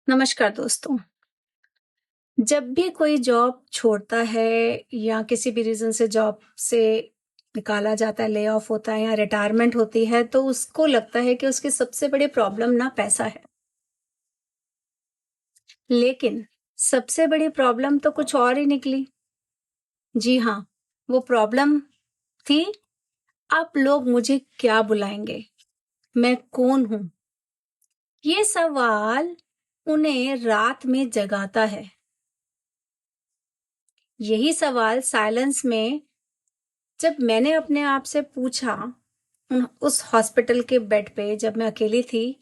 नमस्कार दोस्तों। जब भी कोई जॉब छोड़ता है या किसी भी रीज़न से जॉब से निकाला जाता है, ले ऑफ होता है या रिटायरमेंट होती है, तो उसको लगता है कि उसकी सबसे बड़ी प्रॉब्लम ना पैसा है। लेकिन सबसे बड़ी प्रॉब्लम तो कुछ और ही निकली। जी हाँ, वो प्रॉब्लम थी, अब लोग मुझे क्या बुलाएँगे? मैं कौन हूँ? ये सवाल उन्हें रात में जगाता है। यही सवाल साइलेंस में जब मैंने अपने आप से पूछा उस हॉस्पिटल के बेड पे जब मैं अकेली थी,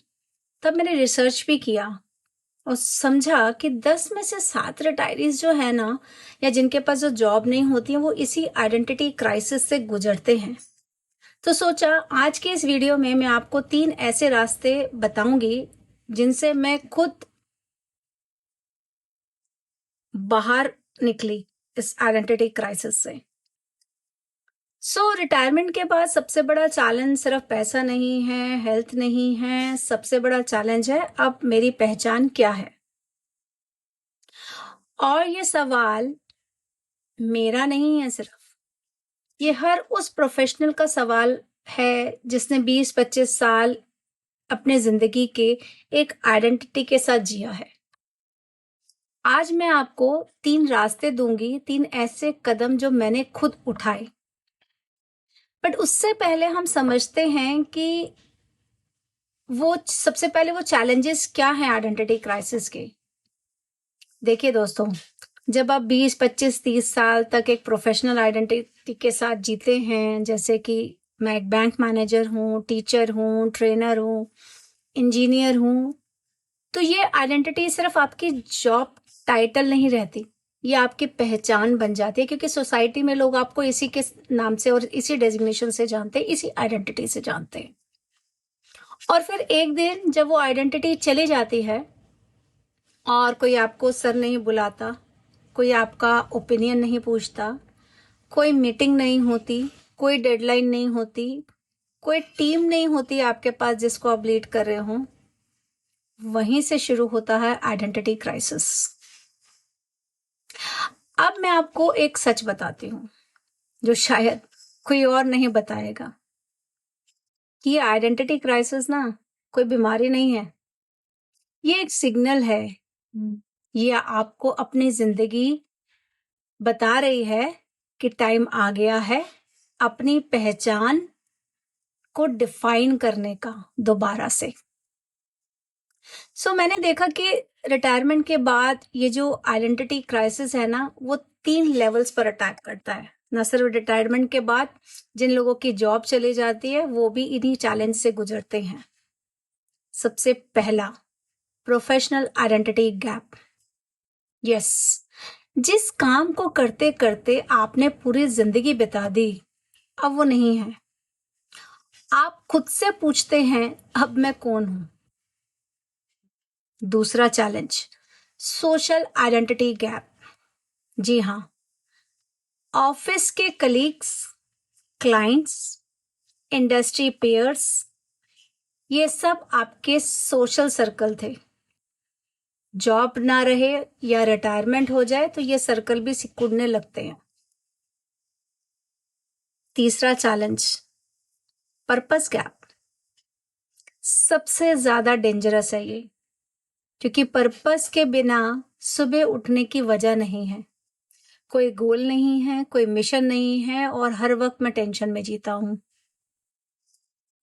तब मैंने रिसर्च भी किया और समझा कि 10 में से 7 रिटायरीज जो है ना, या जिनके पास जो जॉब नहीं होती है, वो इसी आइडेंटिटी क्राइसिस से गुजरते हैं। तो सोचा आज के इस वीडियो में मैं आपको 3 ऐसे रास्ते बताऊंगी जिनसे मैं खुद बाहर निकली इस आइडेंटिटी क्राइसिस से। रिटायरमेंट के बाद सबसे बड़ा चैलेंज सिर्फ पैसा नहीं है, हेल्थ नहीं है, सबसे बड़ा चैलेंज है अब मेरी पहचान क्या है। और ये सवाल मेरा नहीं है सिर्फ, ये हर उस प्रोफेशनल का सवाल है जिसने 20-25 साल अपने जिंदगी के एक आइडेंटिटी के साथ जिया है। आज मैं आपको 3 रास्ते दूंगी, 3 ऐसे कदम जो मैंने खुद उठाए। बट उससे पहले हम समझते हैं कि वो सबसे पहले वो चैलेंजेस क्या हैं आइडेंटिटी क्राइसिस के। देखिए दोस्तों, जब आप 20, 25, 30 साल तक एक प्रोफेशनल आइडेंटिटी के साथ जीते हैं, जैसे कि मैं एक बैंक मैनेजर हूँ, टीचर हूँ, ट्रेनर हूँ, इंजीनियर हूँ, तो ये आइडेंटिटी सिर्फ आपकी जॉब टाइटल नहीं रहती, ये आपकी पहचान बन जाती है, क्योंकि सोसाइटी में लोग आपको इसी के नाम से और इसी डेजिग्नेशन से जानते हैं, इसी आइडेंटिटी से जानते हैं। और फिर एक दिन जब वो आइडेंटिटी चली जाती है और कोई आपको सर नहीं बुलाता, कोई आपका ओपिनियन नहीं पूछता, कोई मीटिंग नहीं होती, कोई डेडलाइन नहीं होती, कोई टीम नहीं होती आपके पास जिसको आप लीड कर रहे हो, वहीं से शुरू होता है आइडेंटिटी क्राइसिस। अब मैं आपको एक सच बताती हूँ जो शायद कोई और नहीं बताएगा। ये आइडेंटिटी क्राइसिस ना कोई बीमारी नहीं है, ये एक सिग्नल है। ये आपको अपनी जिंदगी बता रही है कि टाइम आ गया है अपनी पहचान को डिफाइन करने का दोबारा से। मैंने देखा कि रिटायरमेंट के बाद ये जो आइडेंटिटी क्राइसिस है ना, वो 3 लेवल्स पर अटैक करता है। न सिर्फ रिटायरमेंट के बाद जिन लोगों की जॉब चली जाती है, वो भी इन्हीं चैलेंज से गुजरते हैं। सबसे पहला, प्रोफेशनल आइडेंटिटी गैप। यस, जिस काम को करते करते आपने पूरी जिंदगी बिता दी, अब वो नहीं है। आप खुद से पूछते हैं, अब मैं कौन हूं? दूसरा चैलेंज, सोशल आइडेंटिटी गैप। जी हाँ, ऑफिस के कलीग्स, क्लाइंट्स, इंडस्ट्री पेयर्स, ये सब आपके सोशल सर्कल थे। जॉब ना रहे या रिटायरमेंट हो जाए तो ये सर्कल भी सिकुड़ने लगते हैं। तीसरा चैलेंज, पर्पस गैप। सबसे ज्यादा डेंजरस है ये, क्योंकि पर्पस के बिना सुबह उठने की वजह नहीं है, कोई गोल नहीं है, कोई मिशन नहीं है, और हर वक्त मैं टेंशन में जीता हूं।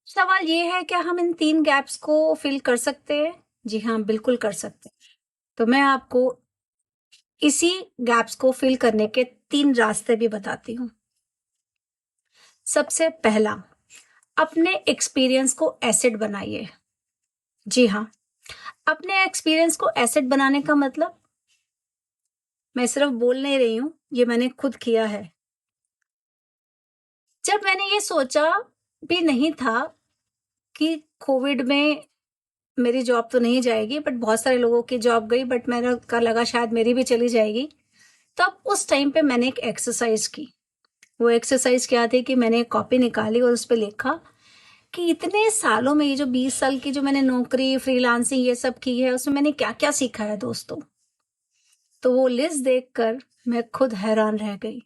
सवाल ये है, क्या हम इन 3 गैप्स को फिल कर सकते हैं? जी हाँ, बिल्कुल कर सकते हैं। तो मैं आपको इसी गैप्स को फिल करने के 3 रास्ते भी बताती हूँ। सबसे पहला, अपने एक्सपीरियंस को एसेट बनाइए। जी हाँ, अपने एक्सपीरियंस को एसेट बनाने का मतलब, मैं सिर्फ बोल नहीं रही हूं, ये मैंने खुद किया है। जब मैंने ये सोचा भी नहीं था कि कोविड में मेरी जॉब तो नहीं जाएगी, बट बहुत सारे लोगों की जॉब गई, बट मेरा का लगा शायद मेरी भी चली जाएगी। तब उस टाइम पे मैंने एक एक्सरसाइज की। वो एक्सरसाइज क्या थी कि मैंने एक कॉपी निकाली और उस पर लिखा कि इतने सालों में, ये जो 20 साल की जो मैंने नौकरी, फ्रीलांसिंग ये सब की है, उसमें मैंने क्या-क्या सीखा है दोस्तों। तो वो लिस्ट देखकर मैं खुद हैरान रह गई।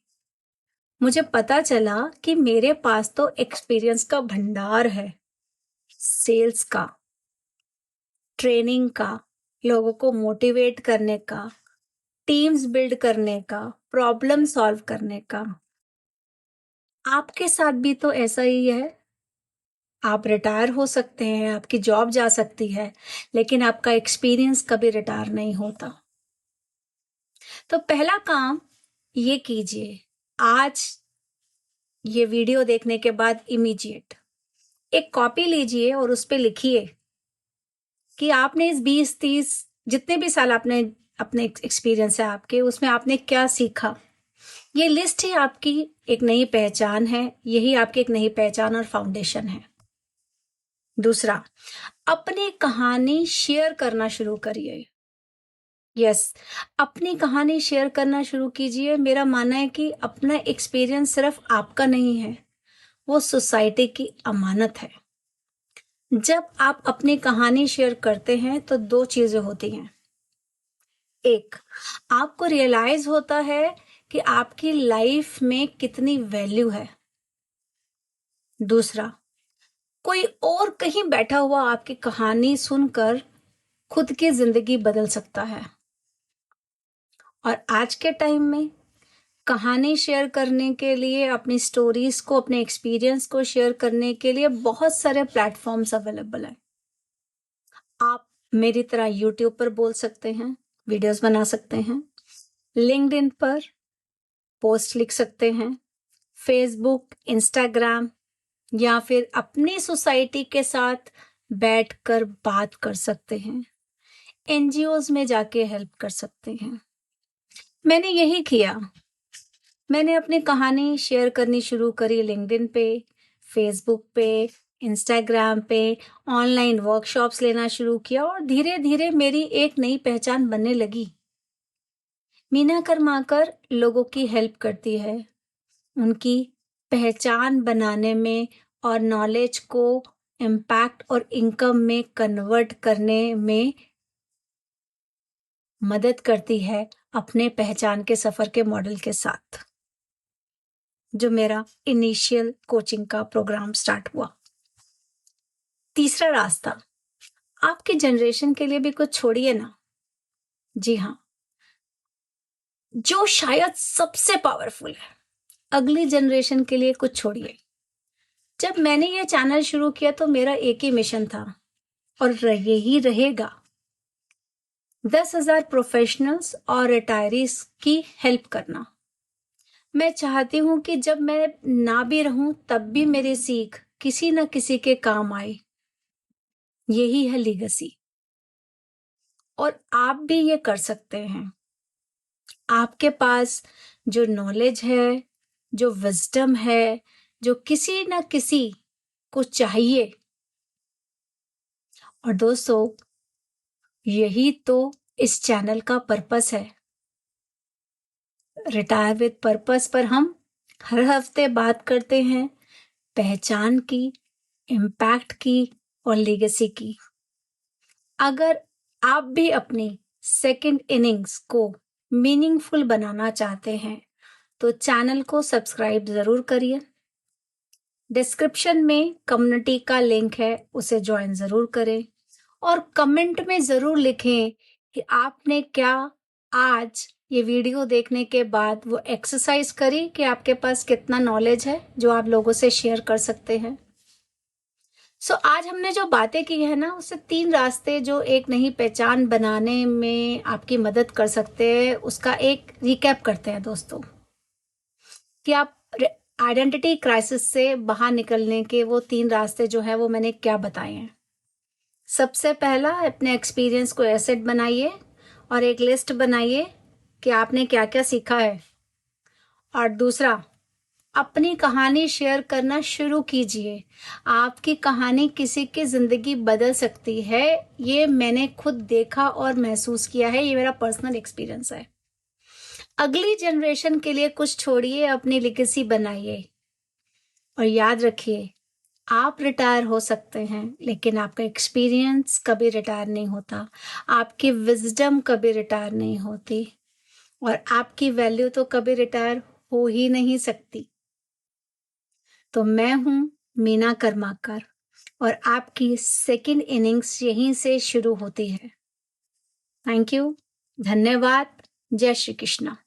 मुझे पता चला कि मेरे पास तो एक्सपीरियंस का भंडार है। सेल्स का, ट्रेनिंग का, लोगों को मोटिवेट करने का, टीम्स बिल्ड करने का, प्रॉब्लम सॉल्व करने का। आपके साथ भी तो ऐसा ही है। आप रिटायर हो सकते हैं, आपकी जॉब जा सकती है, लेकिन आपका एक्सपीरियंस कभी रिटायर नहीं होता। तो पहला काम ये कीजिए, आज ये वीडियो देखने के बाद इमीडिएट एक कॉपी लीजिए और उस पे लिखिए कि आपने इस 20-30 जितने भी साल आपने अपने एक्सपीरियंस है आपके, उसमें आपने क्या सीखा। ये लिस्ट ही आपकी एक नई पहचान है, यही आपकी एक नई पहचान और फाउंडेशन है। दूसरा, अपनी कहानी शेयर करना शुरू करिए। यस, अपनी कहानी शेयर करना शुरू कीजिए। मेरा मानना है कि अपना एक्सपीरियंस सिर्फ आपका नहीं है, वो सोसाइटी की अमानत है। जब आप अपनी कहानी शेयर करते हैं तो दो चीजें होती हैं। एक, आपको रियलाइज होता है कि आपकी लाइफ में कितनी वैल्यू है। दूसरा, कोई और कहीं बैठा हुआ आपकी कहानी सुनकर खुद की जिंदगी बदल सकता है। और आज के टाइम में कहानी शेयर करने के लिए, अपनी स्टोरीज को, अपने एक्सपीरियंस को शेयर करने के लिए बहुत सारे प्लेटफॉर्म्स अवेलेबल हैं। आप मेरी तरह यूट्यूब पर बोल सकते हैं, वीडियोस बना सकते हैं, लिंक्डइन पर पोस्ट लिख सकते हैं, फेसबुक, इंस्टाग्राम, या फिर अपनी सोसाइटी के साथ बैठकर बात कर सकते हैं, एनजीओज में जाके हेल्प कर सकते हैं। मैंने यही किया। मैंने अपनी कहानी शेयर करनी शुरू करी लिंक्डइन पे, फेसबुक पे, इंस्टाग्राम पे, ऑनलाइन वर्कशॉप्स लेना शुरू किया और धीरे धीरे मेरी एक नई पहचान बनने लगी। मीना कर्माकर लोगों की हेल्प करती है, उनकी पहचान बनाने में और नॉलेज को इम्पैक्ट और इनकम में कन्वर्ट करने में मदद करती है, अपने पहचान के सफर के मॉडल के साथ, जो मेरा इनिशियल कोचिंग का प्रोग्राम स्टार्ट हुआ। तीसरा रास्ता, आपके जनरेशन के लिए भी कुछ छोड़िए ना। जी हाँ, जो शायद सबसे पावरफुल है, अगली जनरेशन के लिए कुछ छोड़िए। जब मैंने ये चैनल शुरू किया तो मेरा एक ही मिशन था और यही रहेगा, 10,000 प्रोफेशनल्स और रिटायरीज की हेल्प करना। मैं चाहती हूं कि जब मैं ना भी रहूं तब भी मेरी सीख किसी न किसी के काम आए। यही है लीगेसी। और आप भी ये कर सकते हैं। आपके पास जो नॉलेज है, जो विजडम है, जो किसी न किसी को चाहिए। और दोस्तों, यही तो इस चैनल का पर्पस है। रिटायर विद पर्पस पर हम हर हफ्ते बात करते हैं पहचान की, इम्पैक्ट की और लीगेसी की। अगर आप भी अपनी सेकंड इनिंग्स को मीनिंगफुल बनाना चाहते हैं तो चैनल को सब्सक्राइब जरूर करिए। डिस्क्रिप्शन में कम्युनिटी का लिंक है, उसे ज्वाइन जरूर करें और कमेंट में जरूर लिखें कि आपने क्या आज ये वीडियो देखने के बाद वो एक्सरसाइज करी कि आपके पास कितना नॉलेज है जो आप लोगों से शेयर कर सकते हैं। आज हमने जो बातें की है ना, उससे 3 रास्ते जो एक नई पहचान बनाने में आपकी मदद कर सकते हैं, उसका एक रिकैप करते हैं दोस्तों, कि आप आइडेंटिटी क्राइसिस से बाहर निकलने के वो 3 रास्ते जो है वो मैंने क्या बताए हैं। सबसे पहला, अपने एक्सपीरियंस को एसेट बनाइए और एक लिस्ट बनाइए कि आपने क्या क्या सीखा है। और दूसरा, अपनी कहानी शेयर करना शुरू कीजिए। आपकी कहानी किसी की जिंदगी बदल सकती है, ये मैंने खुद देखा और महसूस किया है, ये मेरा पर्सनल एक्सपीरियंस है। अगली जनरेशन के लिए कुछ छोड़िए, अपनी लेगेसी बनाइए और याद रखिए, आप रिटायर हो सकते हैं, लेकिन आपका एक्सपीरियंस कभी रिटायर नहीं होता, आपकी विज़डम कभी रिटायर नहीं होती और आपकी वैल्यू तो कभी रिटायर हो ही नहीं सकती। तो मैं हूँ मीना कर्माकर और आपकी सेकंड इनिंग्स यहीं से शुरू होती है। थैंक यू, धन्यवाद, जय श्री कृष्णा।